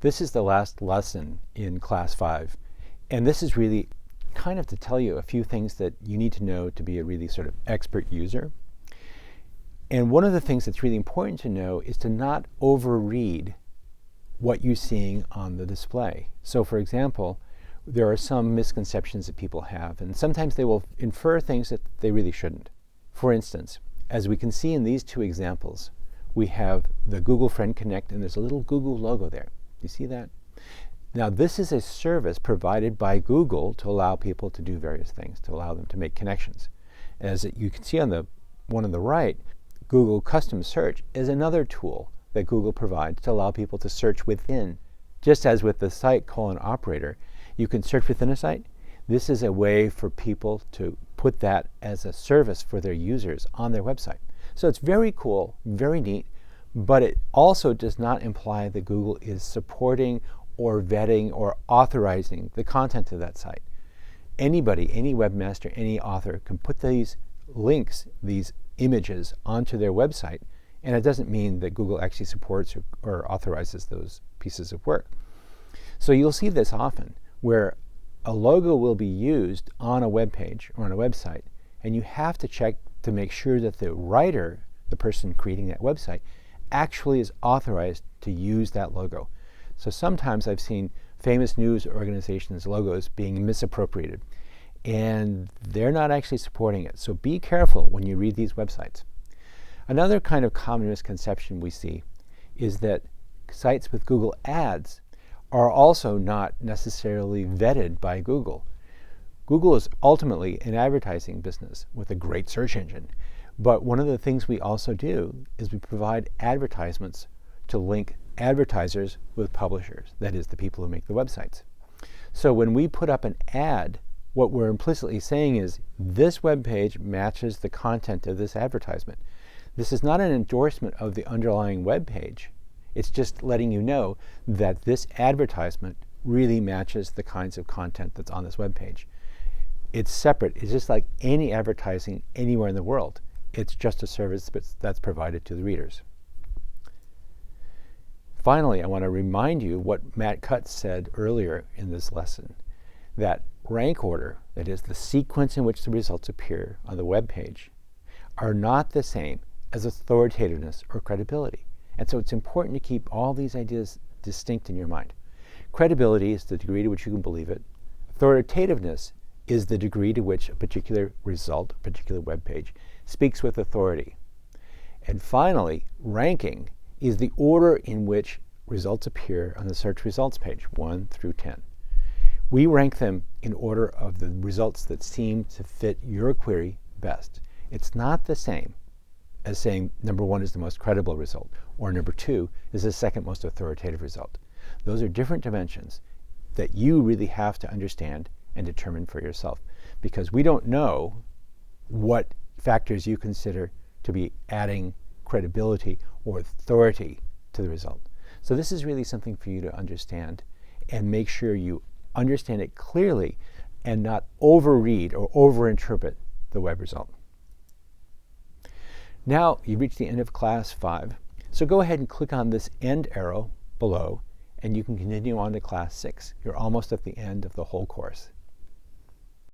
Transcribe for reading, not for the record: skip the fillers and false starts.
This is the last lesson in Class 5, and this is really kind of to tell you a few things that you need to know to be a really sort of expert user. And one of the things that's really important to know is to not overread what you're seeing on the display. So for example, there are some misconceptions that people have, and sometimes they will infer things that they really shouldn't. For instance, as we can see in these two examples, we have the Google Friend Connect, and there's a little Google logo there. Do you see that? Now, this is a service provided by Google to allow people to do various things, to allow them to make connections. As you can see on the one on the right, Google Custom Search is another tool that Google provides to allow people to search within. Just as with the site : operator, you can search within a site. This is a way for people to put that as a service for their users on their website. So it's very cool, very neat, but it also does not imply that Google is supporting or vetting or authorizing the content of that site. Anybody, any webmaster, any author can put these links, these images onto their website, and it doesn't mean that Google actually supports or authorizes those pieces of work. So you'll see this often, where a logo will be used on a web page or on a website, and you have to check to make sure that the writer, the person creating that website, actually is authorized to use that logo. So sometimes I've seen famous news organizations' logos being misappropriated, and they're not actually supporting it. So be careful when you read these websites. Another kind of common misconception we see is that sites with Google Ads are also not necessarily vetted by Google. Google is ultimately an advertising business with a great search engine, but one of the things we also do is we provide advertisements to link advertisers with publishers, that is, the people who make the websites. So when we put up an ad, what we're implicitly saying is this web page matches the content of this advertisement. This is not an endorsement of the underlying web page. It's just letting you know that this advertisement really matches the kinds of content that's on this web page. It's separate. It's just like any advertising anywhere in the world. It's just a service that's provided to the readers. Finally, I want to remind you what Matt Cutts said earlier in this lesson, that rank order, that is the sequence in which the results appear on the web page, are not the same as authoritativeness or credibility. And so it's important to keep all these ideas distinct in your mind. Credibility is the degree to which you can believe it. Authoritativeness is the degree to which a particular result, a particular web page, speaks with authority. And finally, ranking is the order in which results appear on the search results page, 1 through 10. We rank them in order of the results that seem to fit your query best. It's not the same as saying number 1 is the most credible result, or number 2 is the second most authoritative result. Those are different dimensions that you really have to understand and determine for yourself, because we don't know what factors you consider to be adding credibility or authority to the result. So this is really something for you to understand, and make sure you understand it clearly and not overread or overinterpret the web result. Now you've reached the end of Class 5, so go ahead and click on this end arrow below, and you can continue on to Class 6. You're almost at the end of the whole course.